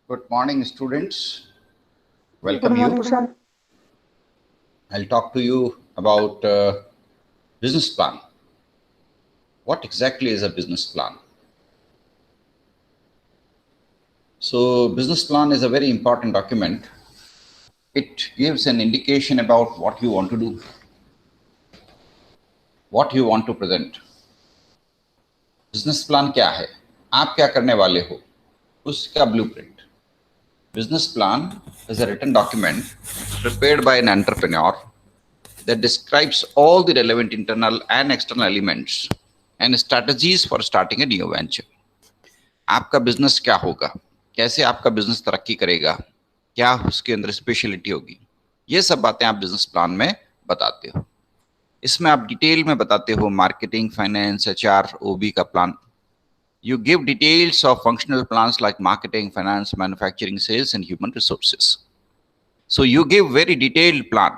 Good morning, students. Good Welcome you. morning, sir. I'll talk to you about business plan. What exactly is a business plan? So, business plan is a very important document. It gives an indication about what you want to do, what you want to present. Business plan क्या है, आप क्या करने वाले हो, उसका blueprint. Business plan is a written document prepared by an entrepreneur that describes all the relevant internal and external elements and strategies for starting a new venture. आपका business क्या होगा, कैसे आपका बिजनेस तरक्की करेगा, क्या उसके अंदर स्पेशलिटी होगी, ये सब बातें आप बिजनेस प्लान में बताते हो. इसमें आप डिटेल में बताते हो मार्केटिंग, फाइनेंस, एचआर, ओबी का plan. You give details of functional plans like marketing, finance, manufacturing, sales, and human resources. So you give very detailed plan.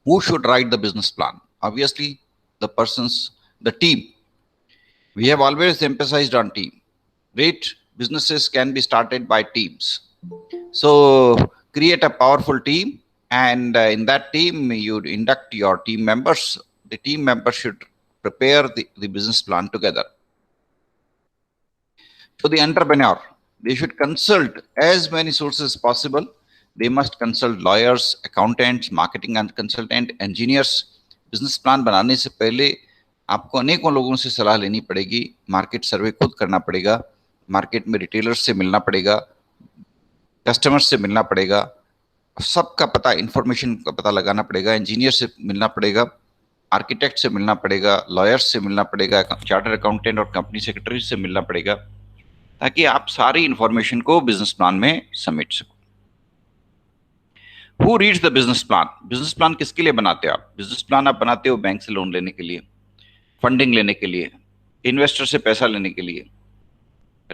Who should write the business plan? Obviously, the team. We have always emphasized on team. Great businesses can be started by teams. So create a powerful team, and in that team, you induct your team members. The team members should prepare the business plan together. So the entrepreneur, they should consult as many sources as possible. They must consult lawyers, accountants, marketing and consultant, engineers. Business plan बनाने से पहले आपको अनेकों लोगों से सलाह लेनी पड़ेगी, मार्केट सर्वे खुद करना पड़ेगा, मार्केट में रिटेलर्स से मिलना पड़ेगा, कस्टमर्स से मिलना पड़ेगा, सबका पता, इंफॉर्मेशन का पता लगाना पड़ेगा, इंजीनियर से मिलना पड़ेगा, आर्किटेक्ट से मिलना पड़ेगा, लॉयर्स से मिलना पड़ेगा, चार्टर अकाउंटेंट और कंपनी सेक्रेटरी से मिलना पड़ेगा, ताकि आप सारी इंफॉर्मेशन को बिजनेस प्लान में समेट सको. Who reads the business plan? Business plan किसके लिए बनाते हो आप? बिजनेस प्लान आप बनाते हो बैंक से लोन लेने के लिए, फंडिंग लेने के लिए, इन्वेस्टर से पैसा लेने के लिए,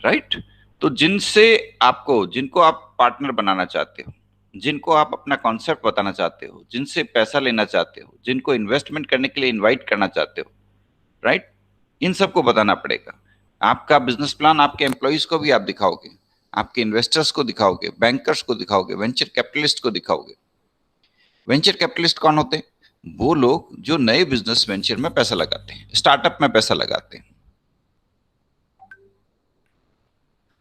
राइट? तो जिनको आप पार्टनर बनाना चाहते हो, जिनको आप अपना कॉन्सेप्ट बताना चाहते हो, जिनसे पैसा लेना चाहते हो, जिनको इन्वेस्टमेंट करने के लिए इन्वाइट करना चाहते हो, राइट, इन सबको बताना पड़ेगा. आपका बिजनेस प्लान आपके एम्प्लॉइज को भी आप दिखाओगे, आपके इन्वेस्टर्स को दिखाओगे, बैंकर्स को दिखाओगे, वेंचर कैपिटलिस्ट को दिखाओगे. वेंचर कैपिटलिस्ट कौन होते हैं? वो लोग जो नए बिजनेस वेंचर में पैसा लगाते हैं, स्टार्टअप में पैसा लगाते हैं.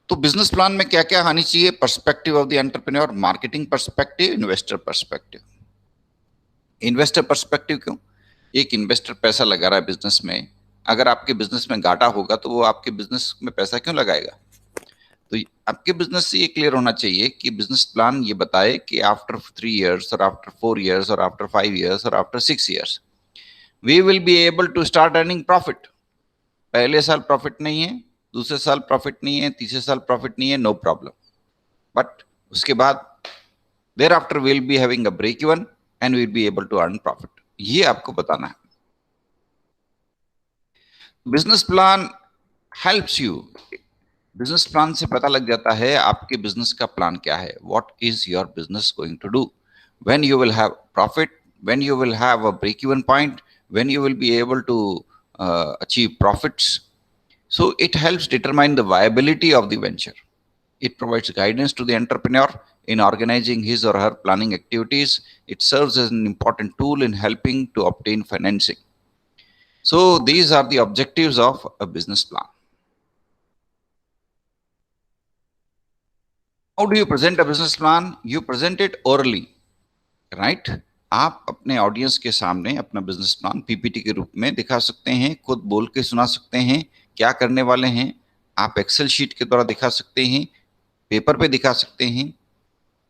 तो बिजनेस प्लान में क्या क्या आनी चाहिए? Perspective of the entrepreneur, marketing perspective, investor perspective. Investor perspective क्यों? एक इन्वेस्टर पैसा लगा रहा है बिजनेस में, अगर आपके बिजनेस में घाटा होगा तो वो आपके बिजनेस में पैसा क्यों लगाएगा? तो आपके बिजनेस से ये क्लियर होना चाहिए कि बिजनेस प्लान ये बताए कि आफ्टर 3 years और आफ्टर 4 years और आफ्टर 5 years और after 6 years we will be able to start earning profit. पहले साल प्रॉफिट नहीं है, दूसरे साल प्रॉफिट नहीं है, तीसरे साल प्रॉफिट नहीं है, नो प्रॉब्लम. बट उसके बाद there after will be having a break even and will be able to earn profit. ये आपको बताना है. Business plan helps you. Business plan से पता लग जाता है आपके बिजनेस का प्लान क्या है. What is your business going to do, when you will have profit, when you will have a break even point, when you will be able to achieve profits. So it helps determine the viability of the venture. It provides guidance to the entrepreneur in organizing his or her planning activities. It serves as an important tool in helping to obtain financing. So these are the objectives of a business plan. How do you present a business plan? You present it orally, right? आप अपने audience के सामने अपना business plan PPT के रूप में दिखा सकते हैं, खुद बोल के सुना सकते हैं क्या करने वाले हैं. आप एक्सेल शीट के द्वारा दिखा सकते हैं, पेपर पे दिखा सकते हैं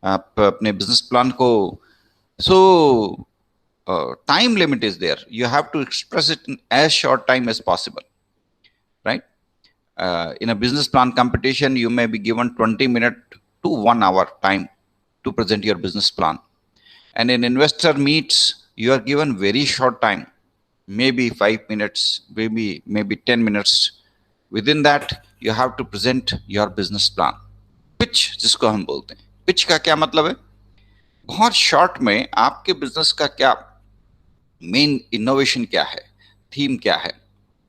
आप अपने बिजनेस प्लान को. So time limit is there. You have to express it in as short time as possible, right? In a business plan competition, you may be given 20 minutes to 1 hour time to present your business plan. And in investor meets, you are given very short time, maybe 5 minutes, maybe 10 minutes. Within that, you have to present your business plan. Pitch जिसको हम बोलते हैं. Pitch का क्या मतलब है? बहुत short में आपके बिजनेस का क्या मेन इनोवेशन क्या है, थीम क्या है,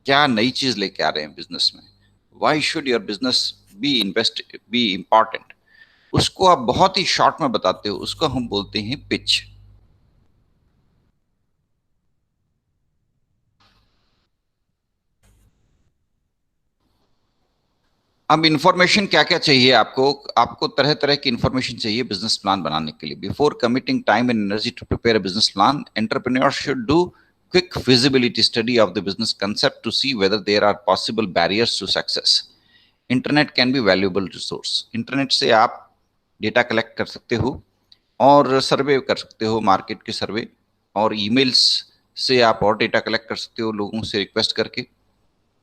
क्या नई चीज लेके आ रहे हैं बिजनेस में, why should your business be important, उसको आप बहुत ही शॉर्ट में बताते हो, उसको हम बोलते हैं पिच। अब इंफॉर्मेशन क्या क्या चाहिए आपको? आपको तरह तरह की इंफॉर्मेशन चाहिए बिजनेस प्लान बनाने के लिए। Before committing time and energy to prepare a business plan, entrepreneur should do quick feasibility study of the business concept to see whether there are possible barriers to success. Internet can be valuable resource. Internet से आप data collect कर सकते हो और सर्वे कर सकते हो, market के सर्वे, और ईमेल्स से आप और डेटा कलेक्ट कर सकते हो लोगों से रिक्वेस्ट करके।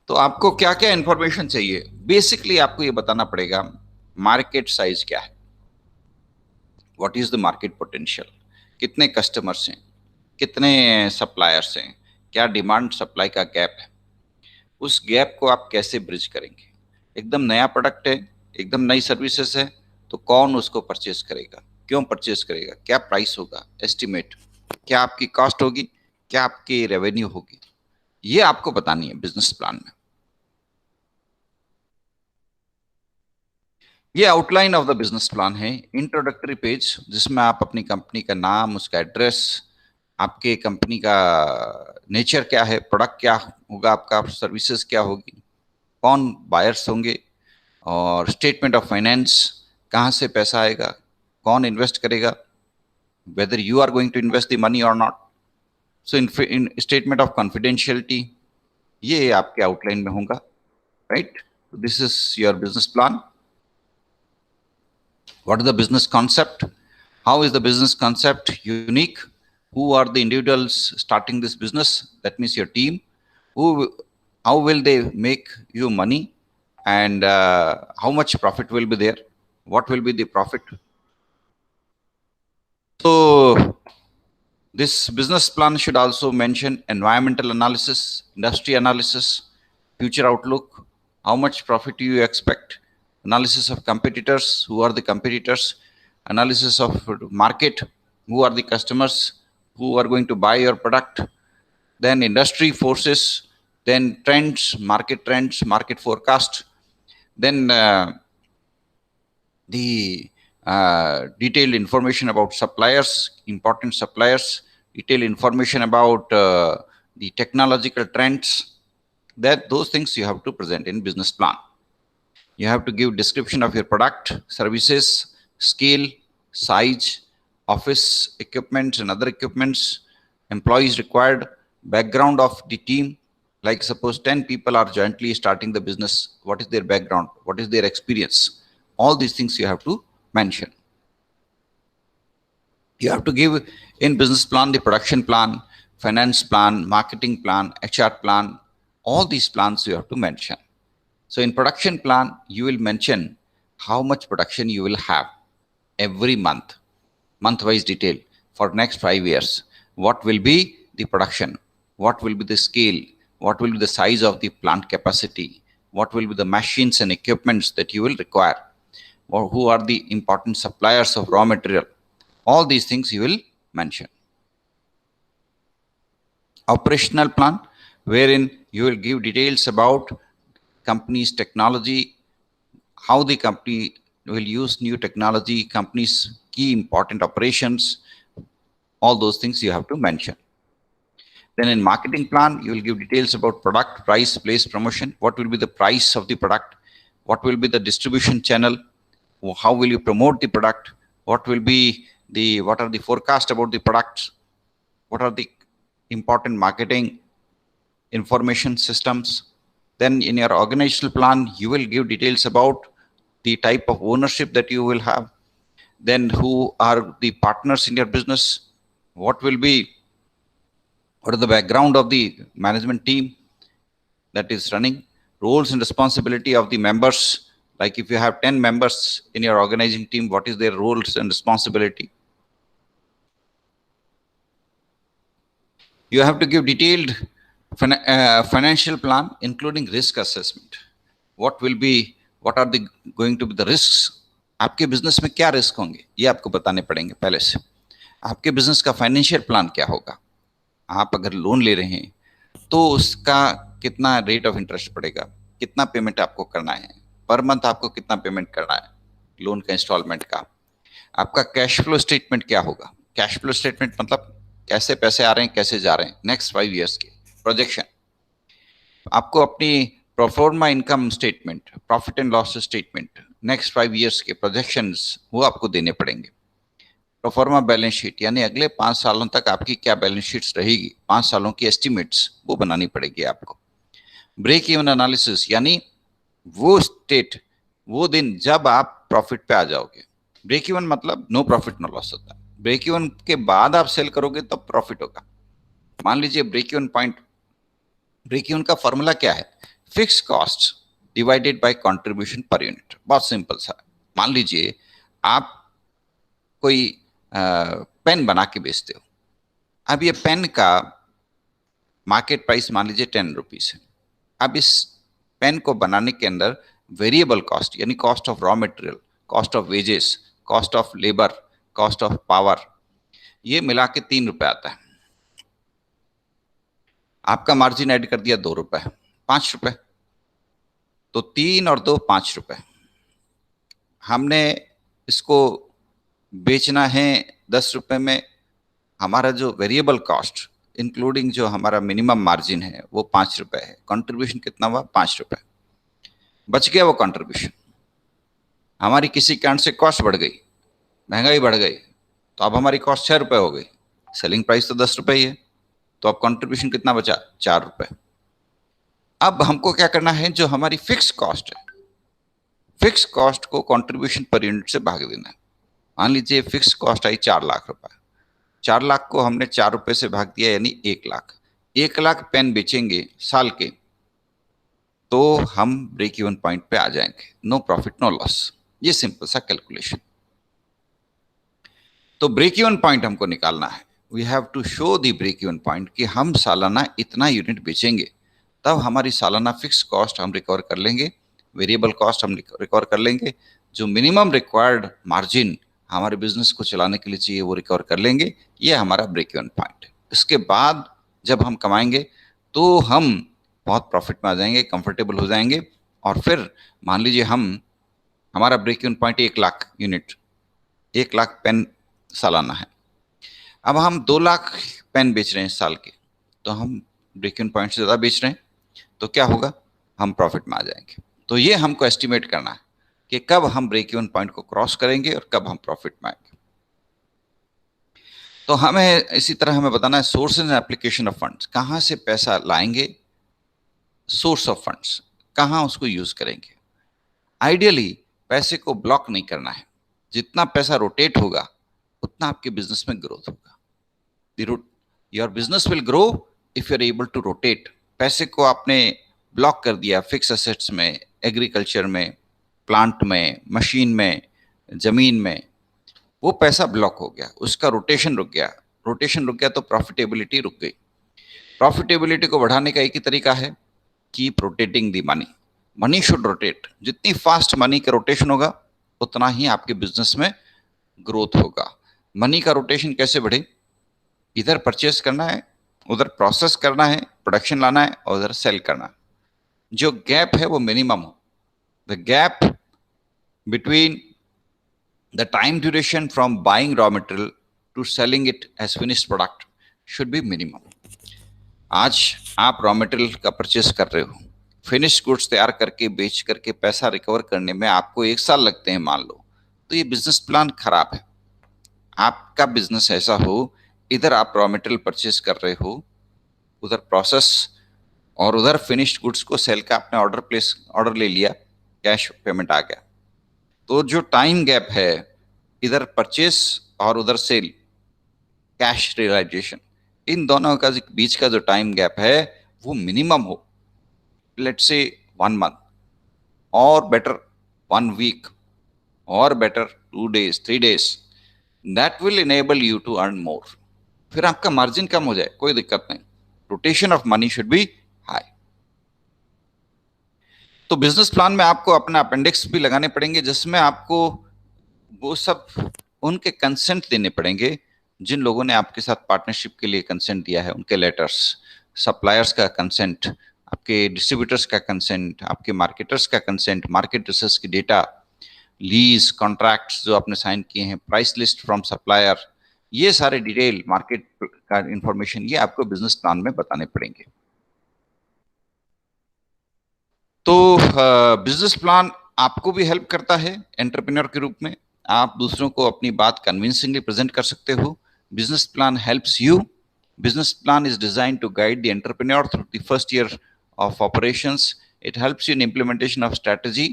तो आपको क्या क्या इंफॉर्मेशन चाहिए? बेसिकली आपको ये बताना पड़ेगा मार्केट साइज क्या है, what is the market potential, कितने कस्टमर्स हैं, कितने सप्लायर्स हैं, क्या डिमांड सप्लाई का गैप है, उस गैप को आप कैसे ब्रिज करेंगे। एकदम नया प्रोडक्ट है, एकदम नई सर्विसेज है, तो कौन उसको परचेज करेगा, क्यों परचेज करेगा, क्या प्राइस होगा, एस्टिमेट, क्या आपकी कॉस्ट होगी, क्या आपकी रेवेन्यू होगी, ये आपको बतानी है बिजनेस प्लान में। ये outline of the business plan है, इंट्रोडक्टरी पेज, जिसमें आप अपनी कंपनी का नाम, उसका एड्रेस, आपके कंपनी का नेचर क्या है, प्रोडक्ट क्या होगा आपका, सर्विसेज क्या होगी, कौन बायर्स होंगे, और स्टेटमेंट ऑफ फाइनेंस, कहाँ से पैसा आएगा, कौन इन्वेस्ट करेगा, whether you are going to invest the money और not. So in statement of confidentiality, ये आपके आउटलाइन में होगा, right? This is your business plan. What is the business concept? How is the business concept unique? Who are the individuals starting this business? That means your team. Who, how will they make you money, and how much profit will be there? What will be the profit? So this business plan should also mention environmental analysis, industry analysis, future outlook, how much profit do you expect, analysis of competitors, who are the competitors, analysis of market, who are the customers who are going to buy your product, then industry forces, then trends, market forecast, then the detailed information about suppliers, important suppliers, detailed information about the technological trends, that those things you have to present in business plan. You have to give description of your product, services, scale, size, office equipment and other equipments, employees required, background of the team. Like suppose 10 people are jointly starting the business. What is their background? What is their experience? All these things you have to mention. You have to give in business plan the production plan, finance plan, marketing plan, HR plan. All these plans you have to mention. So in production plan, you will mention how much production you will have every month, month-wise detail for next 5 years. What will be the production? What will be the scale? What will be the size of the plant capacity? What will be the machines and equipments that you will require? Or who are the important suppliers of raw material? All these things you will mention. Operational plan, wherein you will give details about company's technology, how the company will use new technology, company's key important operations, all those things you have to mention. Then in marketing plan, you will give details about product, price, place, promotion, what will be the price of the product, what will be the distribution channel, how will you promote the product, what are the forecast about the products, what are the important marketing information systems. Then in your organizational plan, you will give details about the type of ownership that you will have, then who are the partners in your business, what is the background of the management team that is running, roles and responsibility of the members. Like if you have 10 members in your organizing team, what is their roles and responsibility? You have to give detailed financial plan, including risk assessment. What are the going to be the risks? आपके business में क्या risk होंगे, ये आपको बताने पड़ेंगे पहले से। आपके बिजनेस का फाइनेंशियल प्लान क्या होगा, आप अगर लोन ले रहे हैं तो उसका कितना रेट ऑफ इंटरेस्ट पड़ेगा, कितना पेमेंट आपको करना है, पर मंथ आपको कितना पेमेंट करना है, लोन का इंस्टॉलमेंट का। आपका कैश फ्लो स्टेटमेंट क्या होगा? कैश फ्लो स्टेटमेंट मतलब कैसे पैसे आ रहे हैं, कैसे जा रहे हैं, नेक्स्ट 5 ईयर्स के प्रोजेक्शन। आपको अपनी proforma income statement, profit and loss statement, next 5 years के प्रोजेक्शंस वो आपको देने पड़ेंगे। प्रोफॉर्मा बैलेंस शीट यानी अगले 5 सालों तक आपकी क्या बैलेंस शीट्स रहेगी, 5 सालों की एस्टिमेट्स वो बनानी पड़ेगी आपको। ब्रेक इवन एनालिसिस यानी वो स्टेट, वो दिन जब आप प्रॉफिट पे आ जाओगे। ब्रेक इवन मतलब नो प्रॉफिट नो लॉस होता है। ब्रेक इवन के बाद आप सेल करोगे तब प्रॉफिट होगा। मान लीजिए break even point, break even का फॉर्मूला क्या है? Fix cost divided by contribution per unit. बहुत सिंपल सा। मान लीजिए आप कोई पेन बना के बेचते हो। अब ये पेन का मार्केट प्राइस मान लीजिए 10 रुपीज है। अब इस पेन को बनाने के अंदर वेरिएबल कॉस्ट यानी cost of raw material, cost of wages, cost of labour, cost of power, ये मिला के 3 रुपए आता है। आपका मार्जिन ऐड कर दिया 2 रुपए, 5 रुपए। तो 3 और 2 5 रुपए। हमने इसको बेचना है 10 रुपए में। हमारा जो वेरिएबल कॉस्ट इंक्लूडिंग जो हमारा मिनिमम मार्जिन है वो 5 रुपए है। कंट्रीब्यूशन कितना हुआ? 5 रुपए। बच गया वो कंट्रीब्यूशन। हमारी किसी कारण से कॉस्ट बढ़ गई, महंगाई बढ़ गई, तो अब हमारी कॉस्ट 6 रुपए हो गई। सेलिंग प्राइस तो 10 रुपए ही है, तो अब कंट्रीब्यूशन कितना बचा? 4 रुपए। अब हमको क्या करना है, जो हमारी फिक्स कॉस्ट है, फिक्स कॉस्ट को कंट्रीब्यूशन पर यूनिट से भाग देना है। मान लीजिए फिक्स कॉस्ट आई 4 लाख रुपए। 4 लाख को हमने 4 रुपए से भाग दिया यानी 1 लाख। 1 लाख पेन बेचेंगे साल के तो हम ब्रेक इवन पॉइंट पे आ जाएंगे। No profit no loss. ये सिंपल सा कैलकुलेशन। तो ब्रेक इवन पॉइंट हमको निकालना है। We have to show the break even point कि हम सालाना इतना यूनिट बेचेंगे, तब हमारी सालाना फिक्स कॉस्ट हम रिकवर कर लेंगे, वेरिएबल कॉस्ट हम रिकवर कर लेंगे, जो मिनिमम रिक्वायर्ड मार्जिन हमारे बिजनेस को चलाने के लिए चाहिए वो रिकवर कर लेंगे। ये हमारा ब्रेक इवन पॉइंट है। इसके बाद जब हम कमाएंगे तो हम बहुत प्रॉफिट में आ जाएंगे, कंफर्टेबल हो जाएंगे। और फिर मान लीजिए हमारा break even point 1 lakh unit, 1 lakh pen सालाना है। अब हम 2 लाख पेन बेच रहे हैं साल के, तो हम ब्रेक इवन पॉइंट से ज़्यादा बेच रहे हैं, तो क्या होगा? हम प्रॉफिट में आ जाएंगे। तो ये हमको एस्टिमेट करना है कि कब हम ब्रेक इवन पॉइंट को क्रॉस करेंगे और कब हम प्रॉफिट में आएंगे। तो हमें इसी तरह हमें बताना है sources and application of funds. कहाँ से पैसा लाएंगे, सोर्स ऑफ फंड्स कहाँ उसको यूज करेंगे। आइडियली पैसे को ब्लॉक नहीं करना है। जितना पैसा रोटेट होगा उतना आपके बिजनेस में ग्रोथ होगा। Your business will grow if you are able to rotate. पैसे को आपने ब्लॉक कर दिया फिक्स एसेट्स में, एग्रीकल्चर में, प्लांट में, मशीन में, जमीन में, वो पैसा ब्लॉक हो गया, उसका रोटेशन रुक गया। रोटेशन रुक गया तो प्रॉफिटेबिलिटी रुक गई। प्रॉफिटेबिलिटी को बढ़ाने का एक ही तरीका है, keep rotating the money. Money should rotate. जितनी फास्ट मनी का रोटेशन होगा उतना ही आपके बिजनेस में ग्रोथ होगा। मनी का रोटेशन कैसे बढ़े? इधर परचेस करना है, उधर प्रोसेस करना है, प्रोडक्शन लाना है, और उधर सेल करना है। जो गैप है वो मिनिमम हो। The gap between the time duration from buying raw material to selling it as finished product should be minimum. आज आप रॉ मटेरियल का परचेस कर रहे हो, फिनिश्ड गुड्स तैयार करके बेच करके पैसा रिकवर करने में आपको 1 साल लगते हैं मान लो, तो ये बिजनेस प्लान खराब है। आपका बिजनेस ऐसा हो, इधर आप रॉ मटेरियल परचेस कर रहे हो, उधर प्रोसेस और उधर फिनिश्ड गुड्स को सेल का आपने ऑर्डर ले लिया, कैश पेमेंट आ गया। तो जो टाइम गैप है इधर परचेस और उधर सेल, कैश रियलाइजेशन, इन दोनों का बीच का जो टाइम गैप है वो मिनिमम हो। लेट्स से 1 मंथ, और बेटर 1 वीक, और better 2 days 3 days। That will enable you to earn more. फिर आपका मार्जिन कम हो जाए, कोई दिक्कत नहीं। Rotation of money should be high. तो बिजनेस प्लान में आपको अपना अपेंडिक्स भी लगाने पड़ेंगे, जिसमें आपको वो सब उनके कंसेंट देने पड़ेंगे जिन लोगों ने आपके साथ पार्टनरशिप के लिए कंसेंट दिया है, उनके लेटर्स, सप्लायर्स का कंसेंट, आपके डिस्ट्रीब्यूटर्स का कंसेंट, आपके मार्केटर्स का कंसेंट, मार्केट रिसर्च की डेटा, लीज कॉन्ट्रैक्ट्स जो आपने साइन किए हैं, प्राइस लिस्ट फ्रॉम सप्लायर, ये सारे डिटेल मार्केट का इंफॉर्मेशन ये आपको बिजनेस प्लान में बताने पड़ेंगे। तो बिजनेस प्लान आपको भी हेल्प करता है एंटरप्रेन्योर के रूप में। आप दूसरों को अपनी बात कन्विंसिंगली प्रेजेंट कर सकते हो। Business plan helps you. Business plan is designed to guide the entrepreneur through the first year of operations. It helps you in implementation of strategy,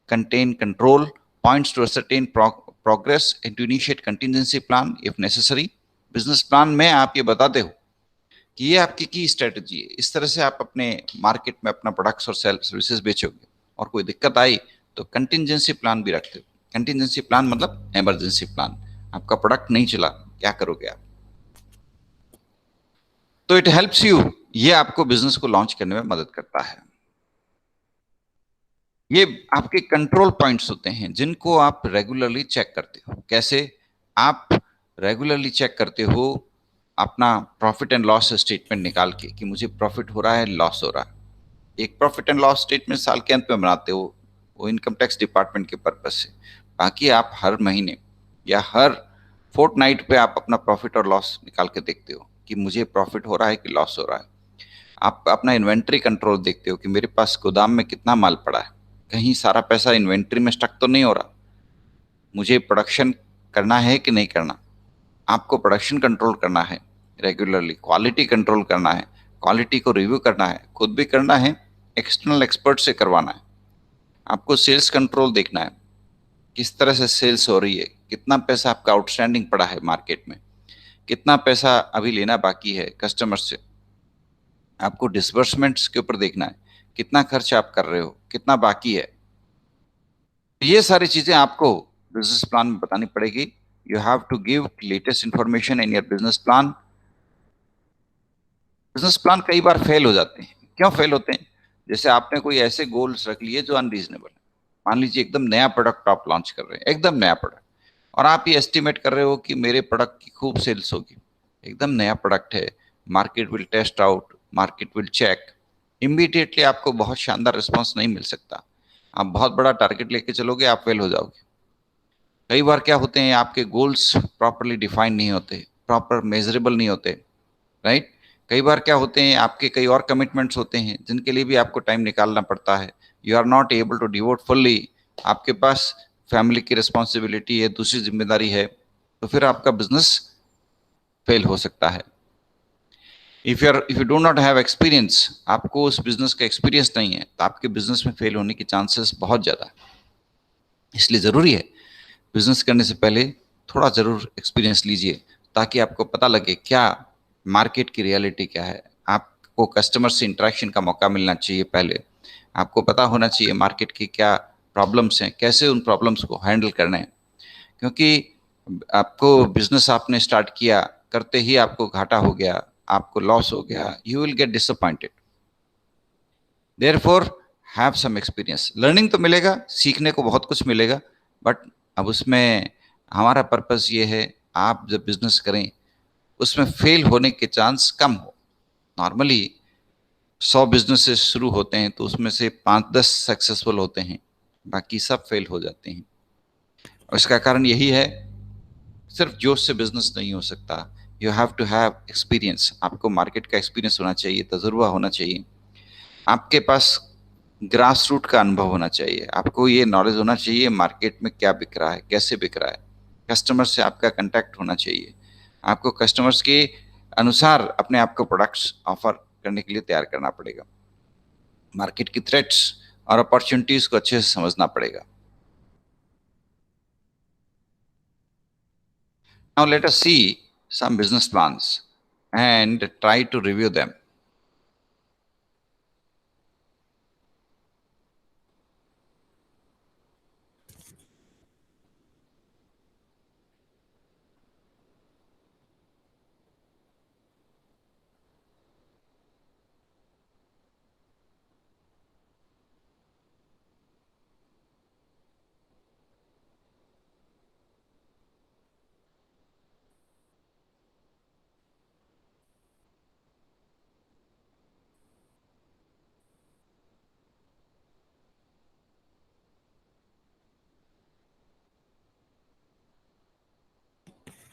contain control, points to ascertain progress, and to initiate contingency plan if necessary. Business plan में आप ये बताते हो कि ये आपकी की strategy है, इस तरह से आप अपने मार्केट में अपना प्रोडक्ट्स और सर्विसेज बेचोगे, और कोई दिक्कत आई तो कंटिजेंसी प्लान भी रखते हो। कंटिजेंसी प्लान मतलब इमरजेंसी प्लान। आपका प्रोडक्ट नहीं चला, क्या करोगे आप? तो इट हेल्प्स यू, ये आपको बिजनेस को लॉन्च करने में मदद करता है। ये आपके कंट्रोल पॉइंट्स होते हैं जिनको आप रेगुलरली चेक करते हो। कैसे आप रेगुलरली चेक करते हो? अपना प्रॉफिट एंड लॉस स्टेटमेंट निकाल के कि मुझे प्रॉफिट हो रहा है, लॉस हो रहा है। एक प्रॉफिट एंड लॉस स्टेटमेंट साल के अंत में बनाते हो, वो इनकम टैक्स डिपार्टमेंट के पर्पज से। बाकी आप हर महीने या हर फोर्टनाइट पे आप अपना प्रॉफिट और लॉस निकाल के देखते हो कि मुझे प्रॉफिट हो रहा है कि लॉस हो रहा है। आप अपना इन्वेंट्री कंट्रोल देखते हो कि मेरे पास गोदाम में कितना माल पड़ा है, कहीं सारा पैसा इन्वेंट्री में स्टक तो नहीं हो रहा, मुझे प्रोडक्शन करना है कि नहीं करना। आपको प्रोडक्शन कंट्रोल करना है रेगुलरली, क्वालिटी कंट्रोल करना है, क्वालिटी को रिव्यू करना है, खुद भी करना है, एक्सटर्नल एक्सपर्ट से करवाना है। आपको सेल्स कंट्रोल देखना है, किस तरह से सेल्स हो रही है, कितना पैसा आपका आउटस्टैंडिंग पड़ा है मार्केट में, कितना पैसा अभी लेना बाकी है कस्टमर से। आपको डिसबर्समेंट्स के ऊपर देखना है, कितना खर्च आप कर रहे हो, कितना बाकी है। ये सारी चीजें आपको बिजनेस प्लान में बतानी पड़ेगी। You have to give latest information in your business plan. Business plan कई बार फेल हो जाते हैं। क्यों फेल होते हैं? जैसे आपने कोई ऐसे गोल्स रख लिए जो अनरीजनेबल है। मान लीजिए एकदम नया प्रोडक्ट आप लॉन्च कर रहे हैं, एकदम नया प्रोडक्ट, और आप ये एस्टिमेट कर रहे हो कि मेरे प्रोडक्ट की खूब सेल्स होगी। एकदम नया प्रोडक्ट है, market will test out, market will check. Immediately आपको बहुत शानदार रिस्पॉन्स नहीं मिल सकता। आप बहुत बड़ा टारगेट लेके चलोगे, आप फेल हो जाओगे। कई बार क्या होते हैं, आपके गोल्स प्रॉपरली डिफाइन नहीं होते, प्रॉपर मेजरेबल नहीं होते, राइट? कई बार क्या होते हैं, आपके कई और कमिटमेंट्स होते हैं जिनके लिए भी आपको टाइम निकालना पड़ता है। You are not able to devote fully. आपके पास फैमिली की रिस्पॉन्सिबिलिटी है, दूसरी जिम्मेदारी है, तो फिर आपका बिजनेस फेल हो सकता है। If you do not have experience, आपको उस बिजनेस का एक्सपीरियंस नहीं है, तो आपके बिजनेस में फेल होने की चांसेस बहुत ज़्यादा है। इसलिए ज़रूरी है बिजनेस करने से पहले थोड़ा ज़रूर एक्सपीरियंस लीजिए, ताकि आपको पता लगे क्या मार्केट की रियलिटी क्या है। आपको कस्टमर से इंटरेक्शन का मौका मिलना चाहिए पहले। आपको पता होना चाहिए मार्केट की क्या प्रॉब्लम्स हैं, कैसे उन प्रॉब्लम्स को हैंडल करना है। क्योंकि आपको बिजनेस आपने स्टार्ट किया, करते ही आपको घाटा हो गया, आपको लॉस हो गया, you will get disappointed. Therefore have some experience. Learning तो मिलेगा, सीखने को बहुत कुछ मिलेगा, बट अब उसमें हमारा पर्पस ये है, आप जब बिजनेस करें उसमें फेल होने के चांस कम हो। नॉर्मली 100 बिजनेसेस शुरू होते हैं तो उसमें से 5-10 सक्सेसफुल होते हैं, बाकी सब फेल हो जाते हैं। और इसका कारण यही है, सिर्फ जोश से बिजनेस नहीं हो सकता। You have to have experience. आपको मार्केट का एक्सपीरियंस होना चाहिए, तजुर्बा होना चाहिए, आपके पास ग्रास रूट का अनुभव होना चाहिए, आपको ये नॉलेज होना चाहिए मार्केट में क्या बिक रहा है, कैसे बिक रहा है। कस्टमर से आपका कांटेक्ट होना चाहिए। आपको कस्टमर्स के अनुसार अपने आप को प्रोडक्ट्स ऑफर करने के लिए तैयार करना पड़ेगा। मार्केट की थ्रेट्स और अपॉर्चुनिटीज को अच्छे से समझना पड़ेगा। Now let us C some business plans and try to review them.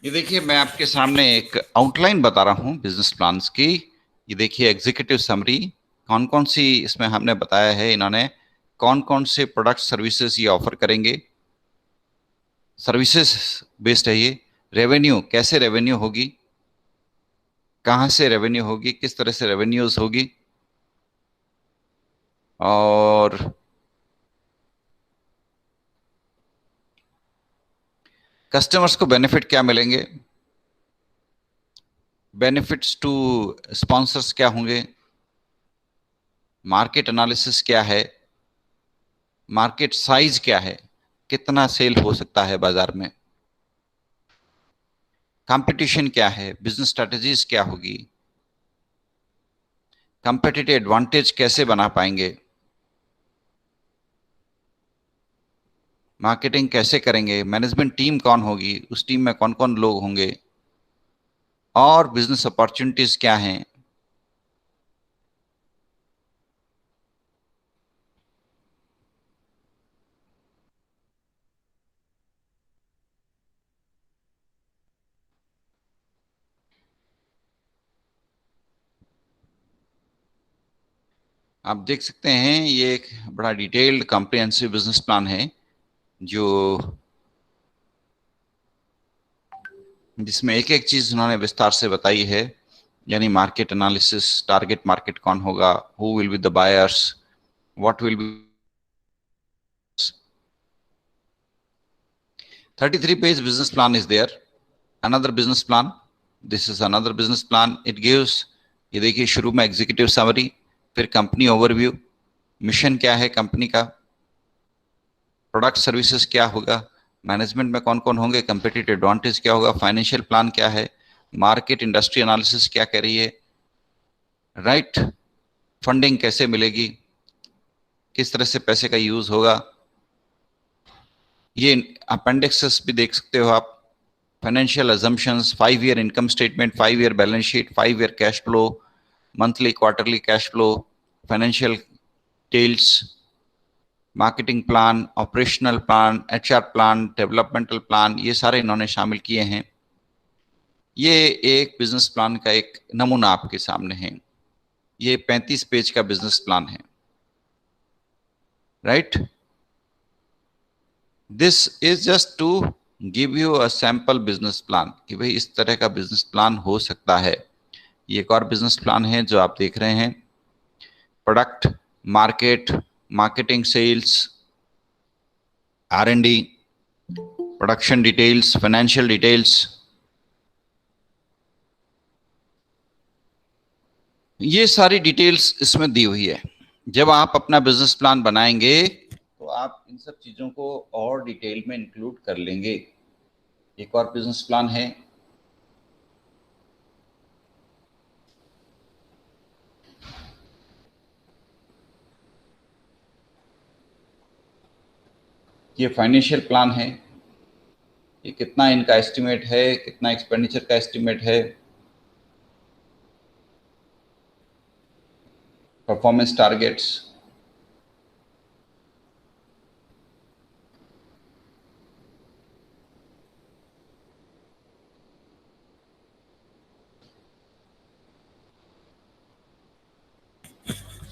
ये देखिए, मैं आपके सामने एक आउटलाइन बता रहा हूँ बिजनेस प्लान्स की। ये देखिए एग्जीक्यूटिव समरी, कौन कौन सी इसमें हमने बताया है, इन्होंने कौन कौन से प्रोडक्ट सर्विसेज ये ऑफर करेंगे। सर्विसेज बेस्ड है ये। रेवेन्यू, कैसे रेवेन्यू होगी, कहाँ से रेवेन्यू होगी, किस तरह से रेवेन्यूज होगी, और कस्टमर्स को बेनिफिट क्या मिलेंगे, बेनिफिट्स टू स्पॉन्सर्स क्या होंगे, मार्केट एनालिसिस क्या है, मार्केट साइज क्या है, कितना सेल हो सकता है बाजार में, कंपटीशन क्या है, बिजनेस स्ट्रेटजीज क्या होगी, कंपेटिटिव एडवांटेज कैसे बना पाएंगे, मार्केटिंग कैसे करेंगे, मैनेजमेंट टीम कौन होगी, उस टीम में कौन कौन लोग होंगे, और बिजनेस अपॉर्चुनिटीज क्या हैं। आप देख सकते हैं ये एक बड़ा डिटेल्ड कॉम्प्रिहेंसिव बिजनेस प्लान है, जो जिसमें एक एक चीज उन्होंने विस्तार से बताई है। यानी मार्केट एनालिसिस, टारगेट मार्केट कौन होगा, who will be the buyers, what will be. 33 page business plan is there. Another business plan, this is another business plan. It gives, ये देखिए शुरू में एग्जीक्यूटिव समरी, फिर कंपनी ओवरव्यू, मिशन क्या है company का, प्रोडक्ट सर्विसेज क्या होगा, मैनेजमेंट में कौन कौन होंगे, कंपेटिटिव एडवांटेज क्या होगा, फाइनेंशियल प्लान क्या है, मार्केट इंडस्ट्री एनालिसिस क्या कह रही है, राइट, फंडिंग कैसे मिलेगी, किस तरह से पैसे का यूज होगा। ये अपेंडिक्सेस भी देख सकते हो आप, financial assumptions, 5 year income statement, 5 year balance sheet, 5 year cash flow, monthly quarterly cash flow, financial tails, marketing plan, operational plan, HR plan, developmental plan, ये सारे इन्होंने शामिल किए हैं। ये एक बिजनेस प्लान का एक नमूना आपके सामने है। ये 35 पेज का बिजनेस प्लान है, right. This is just to give you a sample business plan कि भाई इस तरह का बिजनेस प्लान हो सकता है। ये एक और बिजनेस प्लान है जो आप देख रहे हैं, product, market, marketing, sales, R&D, production details, financial details, ये सारी डिटेल्स इसमें दी हुई है। जब आप अपना बिजनेस प्लान बनाएंगे तो आप इन सब चीजों को और डिटेल में इंक्लूड कर लेंगे। एक और बिजनेस प्लान है, ये फाइनेंशियल प्लान है। ये कितना इनका एस्टिमेट है, कितना एक्सपेंडिचर का एस्टिमेट है, performance targets,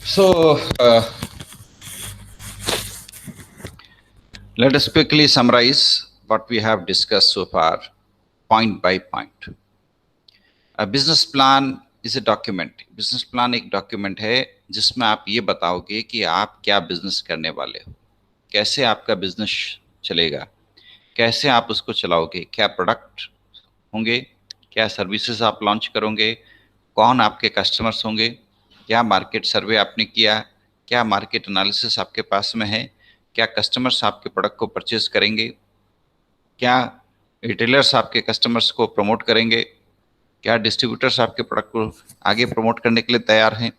so let us quickly summarize what we have discussed so far, point by point. Business plan is a document. Business plan एक डॉक्यूमेंट है जिसमें आप ये बताओगे कि आप क्या बिजनेस करने वाले हो, कैसे आपका बिजनेस चलेगा, कैसे आप उसको चलाओगे, क्या प्रोडक्ट होंगे, क्या सर्विसेज आप लॉन्च करोगे, कौन आपके कस्टमर्स होंगे, क्या मार्केट सर्वे आपने किया, क्या मार्केट एनालिसिस आपके पास में है, क्या कस्टमर्स आपके प्रोडक्ट को परचेज करेंगे, क्या रिटेलर्स आपके कस्टमर्स को प्रमोट करेंगे, क्या डिस्ट्रीब्यूटर्स आपके प्रोडक्ट को आगे प्रमोट करने के लिए तैयार हैं,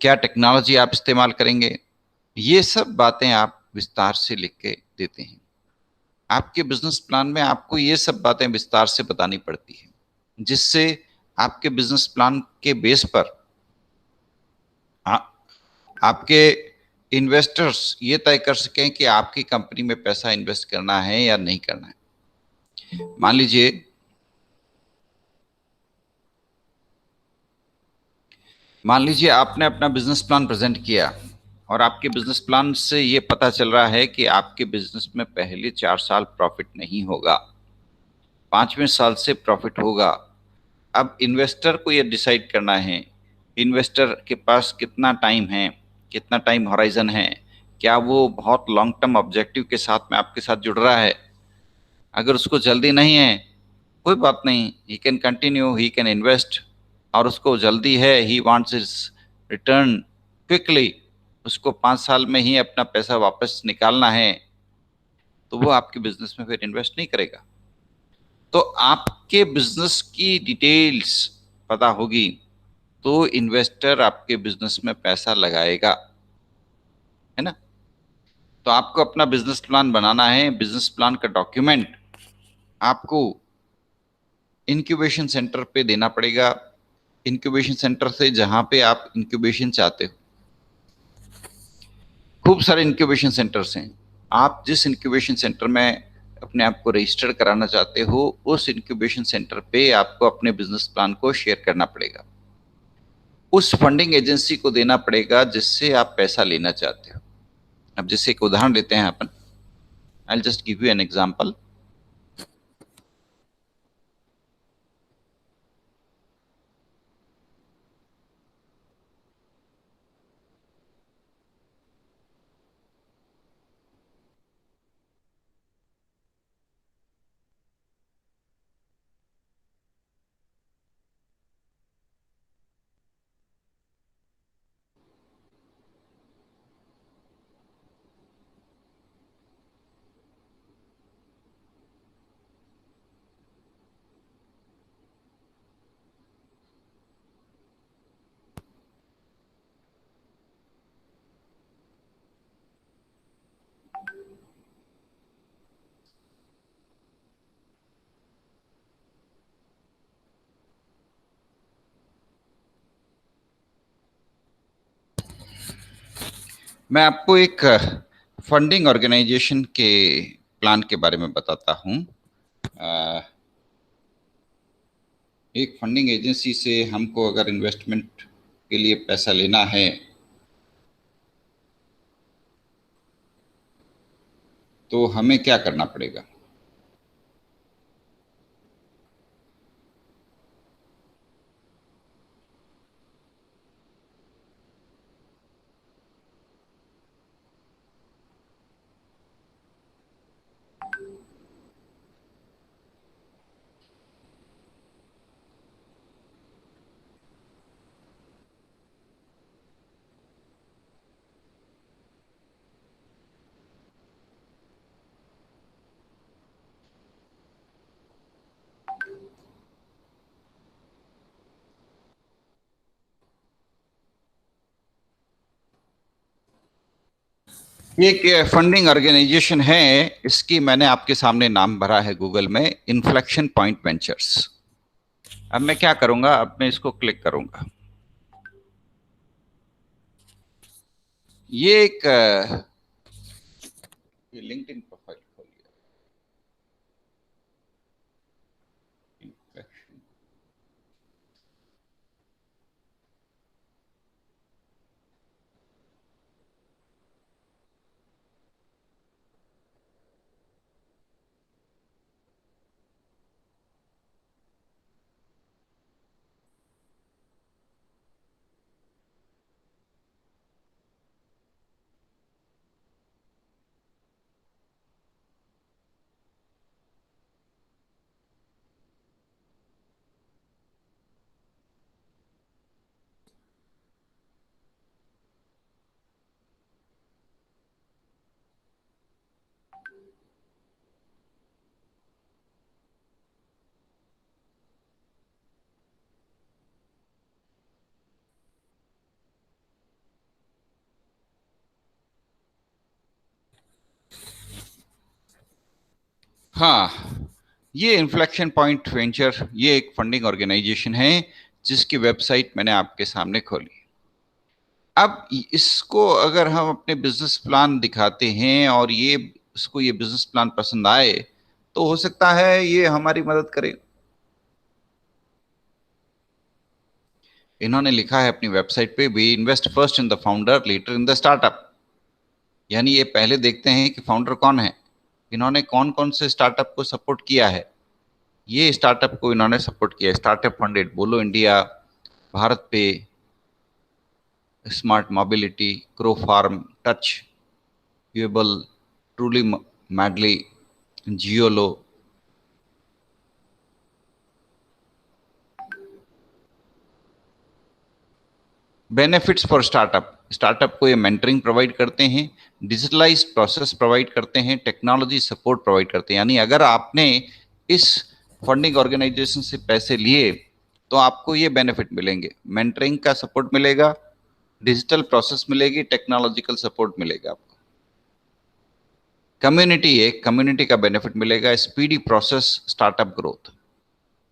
क्या टेक्नोलॉजी आप इस्तेमाल करेंगे। ये सब बातें आप विस्तार से लिख के देते हैं। आपके बिजनेस प्लान में आपको ये सब बातें विस्तार से बतानी पड़ती है, जिससे आपके बिजनेस प्लान के बेस पर आपके इन्वेस्टर्स ये तय कर सकें कि आपकी कंपनी में पैसा इन्वेस्ट करना है या नहीं करना है। मान लीजिए मान लीजिए आपने अपना बिजनेस प्लान प्रेजेंट किया और आपके बिजनेस प्लान से ये पता चल रहा है कि आपके बिजनेस में पहले 4 साल प्रॉफिट नहीं होगा, 5वें साल से प्रॉफिट होगा। अब इन्वेस्टर को ये डिसाइड करना है, इन्वेस्टर के पास कितना टाइम है, कितना टाइम होराइजन है, क्या वो बहुत लॉन्ग टर्म ऑब्जेक्टिव के साथ में आपके साथ जुड़ रहा है। अगर उसको जल्दी नहीं है, कोई बात नहीं, he can continue, he can invest. और उसको जल्दी है, he wants his return quickly, उसको 5 साल में ही अपना पैसा वापस निकालना है, तो वो आपके बिजनेस में फिर इन्वेस्ट नहीं करेगा। तो आपके बिजनेस की डिटेल्स पता होगी तो इन्वेस्टर आपके बिजनेस में पैसा लगाएगा, है ना। तो आपको अपना बिजनेस प्लान बनाना है। बिजनेस प्लान का डॉक्यूमेंट आपको इंक्यूबेशन सेंटर पे देना पड़ेगा। इंक्यूबेशन सेंटर से जहां पे आप इंक्यूबेशन चाहते हो, खूब सारे इंक्यूबेशन सेंटर्स हैं। आप जिस इंक्यूबेशन सेंटर में अपने आप को रजिस्टर कराना चाहते हो, उस इंक्यूबेशन सेंटर पे आपको अपने बिजनेस प्लान को शेयर करना पड़ेगा। उस फंडिंग एजेंसी को देना पड़ेगा जिससे आप पैसा लेना चाहते हो। अब जैसे एक उदाहरण लेते हैं अपन, I just give you an example. मैं आपको एक फंडिंग ऑर्गेनाइजेशन के प्लान के बारे में बताता हूँ। एक फंडिंग एजेंसी से हमको अगर इन्वेस्टमेंट के लिए पैसा लेना है तो हमें क्या करना पड़ेगा। एक फंडिंग ऑर्गेनाइजेशन है, इसकी मैंने आपके सामने नाम भरा है गूगल में, इन्फ्लेक्शन पॉइंट वेंचर्स। अब मैं क्या करूंगा, अब मैं इसको क्लिक करूंगा। ये एक लिंक्डइन प्रोफाइल खोलिए। हाँ, ये इन्फ्लेक्शन पॉइंट वेंचर, ये एक फंडिंग ऑर्गेनाइजेशन है जिसकी वेबसाइट मैंने आपके सामने खोली। अब इसको अगर हम अपने बिजनेस प्लान दिखाते हैं और ये इसको ये बिजनेस प्लान पसंद आए तो हो सकता है ये हमारी मदद करे। इन्होंने लिखा है अपनी वेबसाइट पे, we invest first in the founder later in the startup. यानी ये पहले देखते हैं कि फाउंडर कौन है, इन्होंने कौन कौन से स्टार्टअप को सपोर्ट किया है। ये स्टार्टअप को इन्होंने सपोर्ट किया, startup funded, Bolo India, BharatPe, smart mobility, crow farm, touch, यूएबल, ट्रूली, मैडली, जियोलो। बेनिफिट्स फॉर स्टार्टअप, स्टार्टअप को ये मेंटरिंग प्रोवाइड करते हैं, डिजिटलाइज्ड प्रोसेस प्रोवाइड करते हैं, टेक्नोलॉजी सपोर्ट प्रोवाइड करते हैं। यानी अगर आपने इस फंडिंग ऑर्गेनाइजेशन से पैसे लिए तो आपको ये बेनिफिट मिलेंगे, मेंटरिंग का सपोर्ट मिलेगा, डिजिटल प्रोसेस मिलेगी, टेक्नोलॉजिकल सपोर्ट मिलेगा आपको। कम्युनिटी है, कम्युनिटी का बेनिफिट मिलेगा, speedy process, startup growth.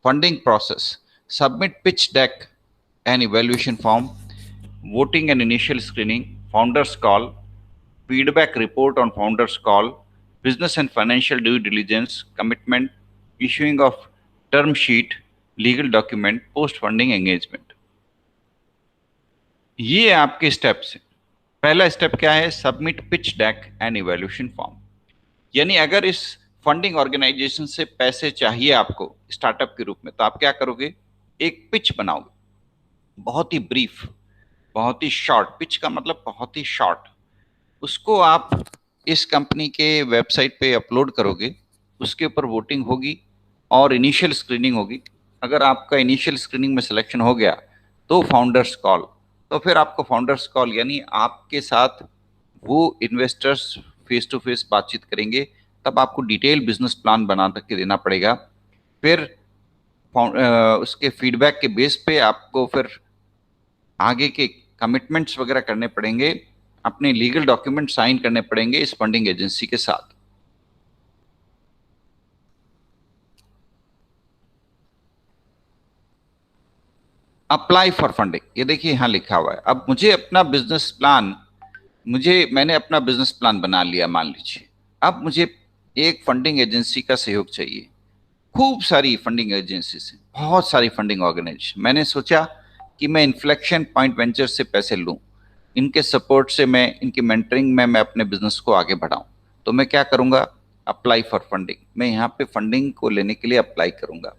Funding process, submit pitch deck and evaluation form, voting and initial screening, founders call, feedback report on founders call, business and financial due diligence, commitment, issuing of term sheet, legal document, post funding engagement। ये आपके steps हैं। पहला step क्या है? Submit pitch deck and evaluation form. यानी अगर इस funding organisation से पैसे चाहिए आपको स्टार्टअप के रूप में, तो आप क्या करोगे? एक पिच बनाओगे, बहुत ही ब्रीफ, बहुत ही शॉर्ट। पिच का मतलब बहुत ही शॉर्ट। उसको आप इस कंपनी के वेबसाइट पे अपलोड करोगे, उसके ऊपर वोटिंग होगी और इनिशियल स्क्रीनिंग होगी। अगर आपका इनिशियल स्क्रीनिंग में सिलेक्शन हो गया तो फाउंडर्स कॉल, तो फिर आपको फाउंडर्स कॉल यानी आपके साथ वो इन्वेस्टर्स फेस टू फेस बातचीत करेंगे। तब आपको डिटेल बिजनेस प्लान बना के देना पड़ेगा। फिर उसके फीडबैक के बेस पे आपको फिर आगे के कमिटमेंट्स वगैरह करने पड़ेंगे, अपने लीगल डॉक्यूमेंट साइन करने पड़ेंगे इस फंडिंग एजेंसी के साथ। अप्लाई फॉर फंडिंग, ये देखिए यहां लिखा हुआ है। अब मुझे अपना बिजनेस प्लान, मैंने अपना बिजनेस प्लान बना लिया मान लीजिए। अब मुझे एक फंडिंग एजेंसी का सहयोग चाहिए। खूब सारी फंडिंग एजेंसी से, बहुत सारी फंडिंग ऑर्गेनाइजेशन। मैंने सोचा कि मैं इन्फ्लेक्शन पॉइंट वेंचर से पैसे लूं, इनके सपोर्ट से, मैं इनकी मेंटरिंग में मैं अपने बिजनेस को आगे बढ़ाऊं। तो मैं क्या करूंगा? Apply for funding. मैं यहाँ पे फंडिंग को लेने के लिए अप्लाई करूंगा।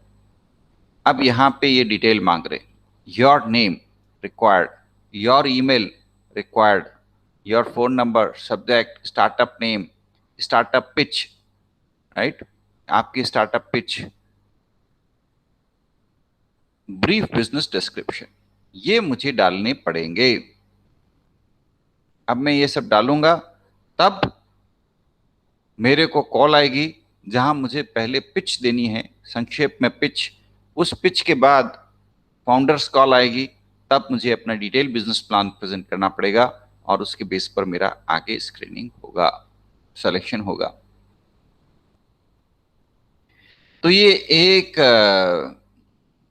अब यहाँ पे ये डिटेल मांग रहे, your name required, your email required, your phone number, subject startup name, startup pitch, right, आपकी startup pitch, brief business description, ये मुझे डालने पड़ेंगे। अब मैं ये सब डालूंगा, तब मेरे को कॉल आएगी जहां मुझे पहले पिच देनी है, संक्षेप में पिच। उस पिच के बाद फाउंडर्स कॉल आएगी, तब मुझे अपना डिटेल बिजनेस प्लान प्रेजेंट करना पड़ेगा और उसके बेस पर मेरा आगे स्क्रीनिंग होगा, सिलेक्शन होगा। तो ये एक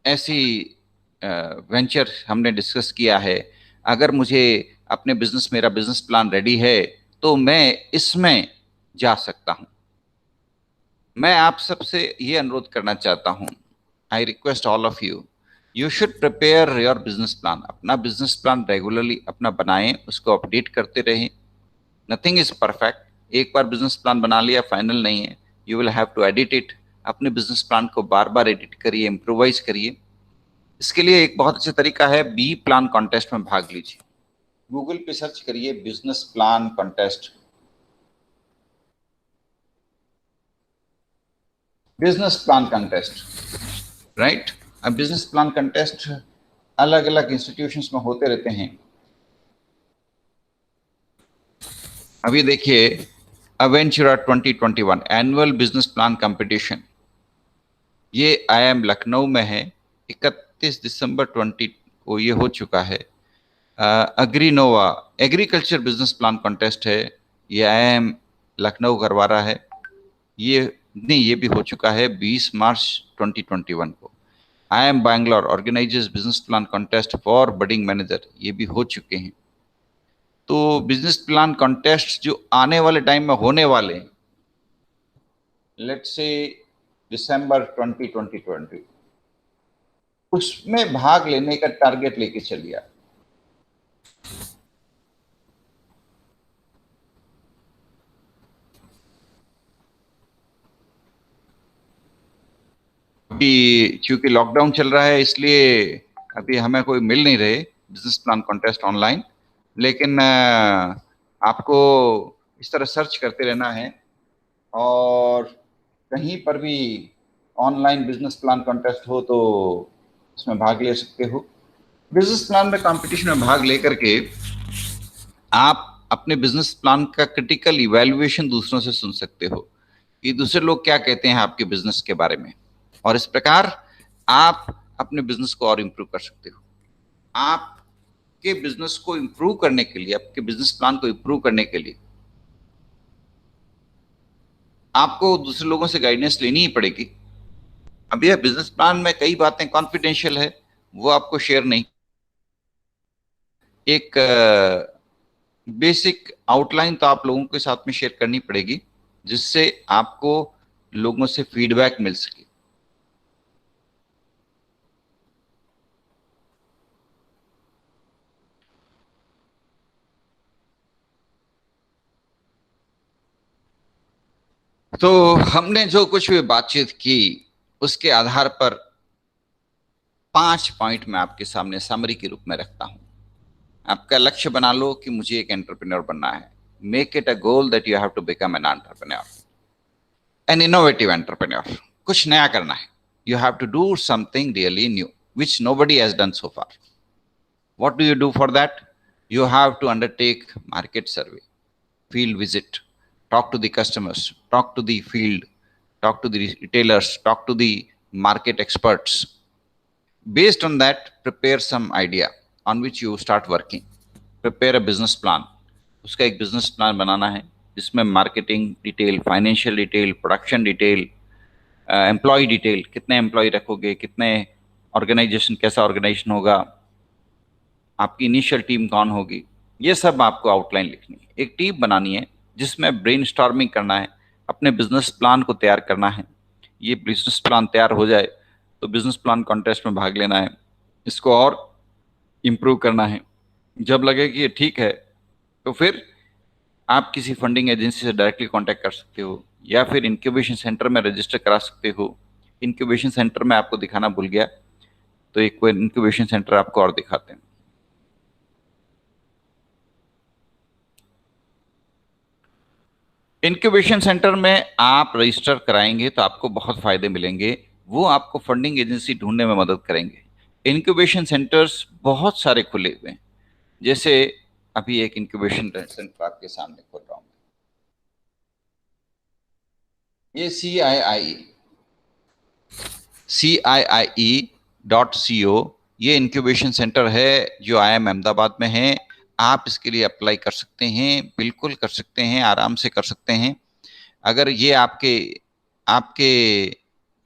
ऐसी वेंचर हमने डिस्कस किया है। अगर मुझे अपने बिजनेस, मेरा बिजनेस प्लान रेडी है तो मैं इसमें जा सकता हूं। मैं आप सबसे ये अनुरोध करना चाहता हूं, I request all of you, you should prepare your business plan. अपना बिजनेस प्लान रेगुलरली अपना बनाएं, उसको अपडेट करते रहें। Nothing is perfect. एक बार बिजनेस प्लान बना लिया फाइनल नहीं है, you will have to edit it. अपने बिजनेस प्लान को बार बार एडिट करिए, इम्प्रोवाइज करिए। इसके लिए एक बहुत अच्छा तरीका है, बी प्लान कॉन्टेस्ट में भाग लीजिए। गूगल पे सर्च करिए business plan contest, business plan contest, right. अब बिजनेस प्लान कॉन्टेस्ट अलग अलग इंस्टीट्यूशंस में होते रहते हैं। अभी देखिए, अवेंचुरा 2021 एनुअल बिजनेस प्लान कंपटीशन, ये IIM लखनऊ में है। 31 दिसंबर 20 को ये हो चुका है। अग्रीनोवा एग्रीकल्चर बिजनेस प्लान कॉन्टेस्ट है, ये IIM लखनऊ करवा रहा है। ये नहीं, ये भी हो चुका है 20 मार्च 2021 को। IIM Bangalore organises business plan contest for budding manager, ये भी हो चुके हैं। तो बिजनेस प्लान कॉन्टेस्ट जो आने वाले टाइम में होने वाले हैं, लेट्स से दिसंबर 2020, उसमें भाग लेने का टारगेट लेके चलिए आप। अभी चूंकि लॉकडाउन चल रहा है, इसलिए अभी हमें कोई मिल नहीं रहे बिजनेस प्लान कॉन्टेस्ट ऑनलाइन, लेकिन आपको इस तरह सर्च करते रहना है, और कहीं पर भी ऑनलाइन बिजनेस प्लान कॉन्टेस्ट हो तो उसमें भाग ले सकते हो। बिजनेस प्लान में कंपटीशन में भाग लेकर के आप अपने बिजनेस प्लान का क्रिटिकल इवैल्यूएशन दूसरों से सुन सकते हो कि दूसरे लोग क्या कहते हैं आपके बिजनेस के बारे में, और इस प्रकार आप अपने बिजनेस को और इम्प्रूव कर सकते हो। आपके बिजनेस को इम्प्रूव करने के लिए, आपके बिजनेस प्लान को इम्प्रूव करने के लिए आपको दूसरे लोगों से गाइडेंस लेनी ही पड़ेगी। अब यह बिजनेस प्लान में कई बातें कॉन्फिडेंशियल है, वो आपको शेयर नहीं। एक बेसिक आउटलाइन तो आप लोगों के साथ में शेयर करनी पड़ेगी, जिससे आपको लोगों से फीडबैक मिल सके। तो हमने जो कुछ भी बातचीत की, उसके आधार पर 5 पॉइंट मैं आपके सामने समरी के रूप में रखता हूं। आपका लक्ष्य बना लो कि मुझे एक एंटरप्रेन्योर बनना है। Make it a goal that you have to become an entrepreneur, an innovative entrepreneur. कुछ नया करना है। You have to do something really new which nobody has done so far. What do you do for that? You have to undertake market survey, field visit, talk to the customers, talk to the field, talk to the retailers, talk to the market experts. Based on that, prepare some idea on which you start working. Prepare a business plan. उसका एक business plan बनाना है जिसमें marketing detail, financial detail, production detail, employ detail, कितने employ रखोगे, कितने organisation, कैसा organisation होगा, आपकी इनिशियल टीम कौन होगी, ये सब आपको आउटलाइन लिखनी है। एक टीम बनानी है जिसमें ब्रेनस्टॉर्मिंग करना है, अपने बिजनेस प्लान को तैयार करना है। ये बिजनेस प्लान तैयार हो जाए तो बिजनेस प्लान कॉन्टेस्ट में भाग लेना है, इसको और इम्प्रूव करना है। जब लगे कि ये ठीक है तो फिर आप किसी फंडिंग एजेंसी से डायरेक्टली कांटेक्ट कर सकते हो, या फिर इंक्यूबेशन सेंटर में रजिस्टर करा सकते हो। इंक्यूबेशन सेंटर में आपको दिखाना भूल गया, तो एक इंक्यूबेशन सेंटर आपको और दिखाते हैं। इंक्यूबेशन सेंटर में आप रजिस्टर कराएंगे तो आपको बहुत फायदे मिलेंगे। वो आपको फंडिंग एजेंसी ढूंढने में मदद करेंगे। इंक्यूबेशन सेंटर्स बहुत सारे खुले हुए हैं। जैसे अभी एक इंक्यूबेशन सेंटर आपके सामने खोल रहा हूँ, ये CIIE.co, ये इंक्यूबेशन सेंटर है जो IIM अहमदाबाद में है। आप इसके लिए अप्लाई कर सकते हैं, बिल्कुल कर सकते हैं, आराम से कर सकते हैं। अगर ये आपके आपके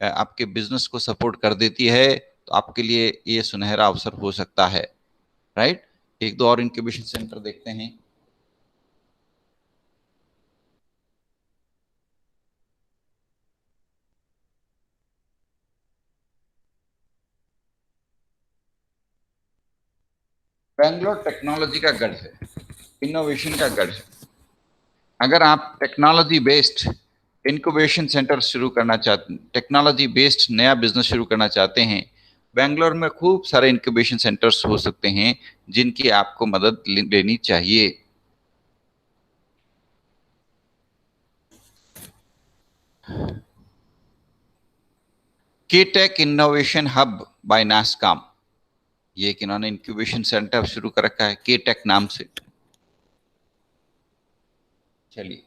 आपके बिजनेस को सपोर्ट कर देती है तो आपके लिए ये सुनहरा अवसर हो सकता है। राइट। एक दो और इंक्यूबेशन सेंटर देखते हैं। बेंगलोर टेक्नोलॉजी का गढ़ है, इनोवेशन का गढ़ है। अगर आप टेक्नोलॉजी बेस्ड इंक्यूबेशन सेंटर शुरू करना चाहते, टेक्नोलॉजी बेस्ड नया बिजनेस शुरू करना चाहते हैं, बेंगलोर में खूब सारे इंक्यूबेशन सेंटर्स हो सकते हैं जिनकी आपको मदद लेनी चाहिए। केटेक इनोवेशन हब बाय नासकॉम, ये एक इन्होंने इंक्यूबेशन सेंटर शुरू कर रखा है केटेक नाम से। चलिए,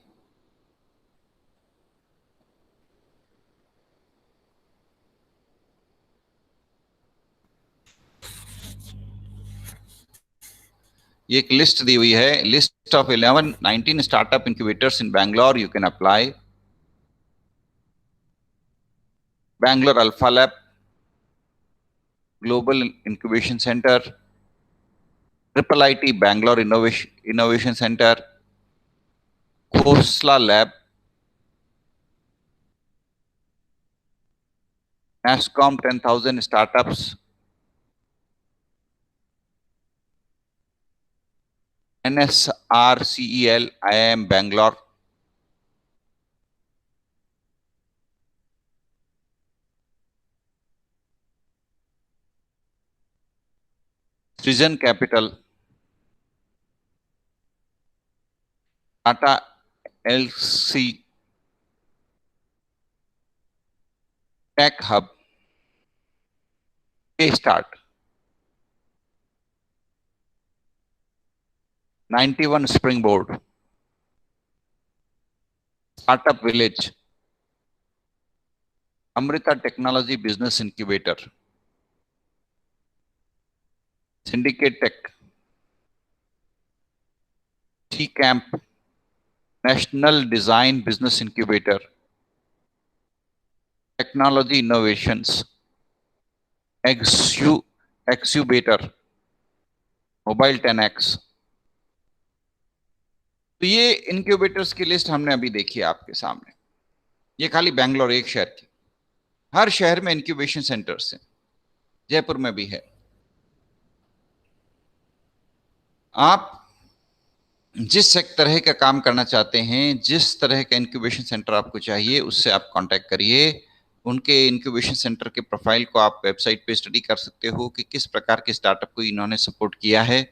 ये एक लिस्ट दी हुई है, list of 19 startup incubators in Bangalore, you can apply. Bangalore alpha lab, global incubation centre, triple IT Bangalore innovation centre, Khosla lab, NASSCOM 10,000 startups, NSRCEL, IIM Bangalore, Srijan Capital, Tata LC, Tech Hub, Start, 91 Springboard, Startup Village, Amrita Technology Business Incubator, Syndicate Tech, T-Camp, National Design Business Incubator, Technology Innovations, Exubator, Mobile 10X। तो ये incubators की list हमने अभी देखी है आपके सामने। ये खाली बैंगलोर एक शहर की, हर शहर में इंक्यूबेशन सेंटर्स हैं, जयपुर में भी है। आप जिस तरह का काम करना चाहते हैं, जिस तरह का इंक्यूबेशन सेंटर आपको चाहिए, उससे आप कांटेक्ट करिए। उनके इंक्यूबेशन सेंटर के प्रोफाइल को आप वेबसाइट पे स्टडी कर सकते हो कि किस प्रकार के स्टार्टअप को इन्होंने सपोर्ट किया है,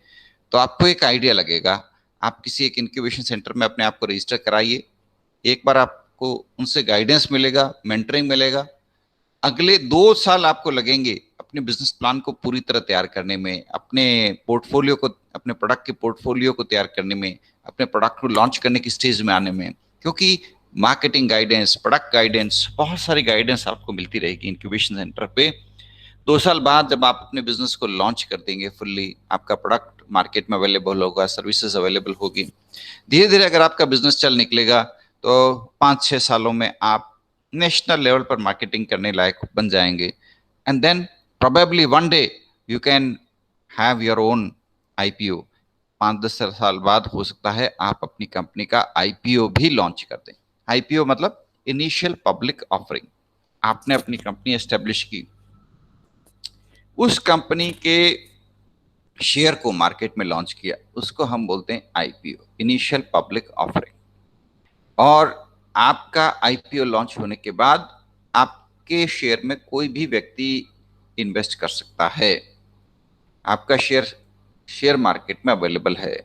तो आपको एक आइडिया लगेगा। आप किसी एक इंक्यूबेशन सेंटर में अपने आप को रजिस्टर कराइए। एक बार आपको उनसे गाइडेंस मिलेगा, मेंटरिंग मिलेगा। अगले 2 साल आपको लगेंगे अपने बिजनेस प्लान को पूरी तरह तैयार करने में, अपने पोर्टफोलियो को, अपने प्रोडक्ट के पोर्टफोलियो को तैयार करने में, अपने प्रोडक्ट को लॉन्च करने की स्टेज में आने में। क्योंकि मार्केटिंग गाइडेंस, प्रोडक्ट गाइडेंस, बहुत सारी गाइडेंस आपको मिलती रहेगी इंक्यूबेशन सेंटर पे। 2 साल बाद जब आप अपने बिजनेस को लॉन्च कर देंगे फुल्ली, आपका प्रोडक्ट मार्केट में अवेलेबल होगा, सर्विसेज अवेलेबल होगी, धीरे धीरे अगर आपका बिजनेस चल निकलेगा तो 5-6 सालों में आप नेशनल लेवल पर मार्केटिंग करने लायक बन जाएंगे। And then probably one day you can have your own IPO. 5-10 साल बाद हो सकता है आप अपनी कंपनी का आईपीओ भी लॉन्च कर दें। आईपीओ मतलब इनिशियल पब्लिक ऑफरिंग। आपने अपनी कंपनी एस्टेब्लिश की, उस कंपनी के शेयर को मार्केट में लॉन्च किया, उसको हम बोलते हैं आईपीओ, इनिशियल पब्लिक ऑफरिंग। और आपका आईपीओ लॉन्च होने के बाद आपके शेयर में कोई भी व्यक्ति इन्वेस्ट कर सकता है। आपका शेयर मार्केट में अवेलेबल है।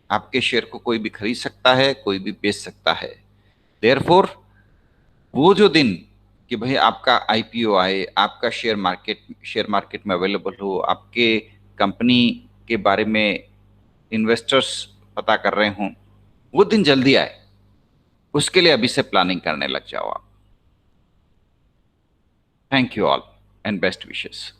आपके शेयर को कोई भी खरीद सकता है, कोई भी बेच सकता है। देयरफॉर वो जो दिन कि भाई आपका आईपीओ आए, आपका शेयर मार्केट में अवेलेबल हो, आपके कंपनी के बारे में इन्वेस्टर्स पता कर रहे हों, वो दिन जल्दी आए, उसके लिए अभी से प्लानिंग करने लग जाओ आप। Thank you all and best wishes.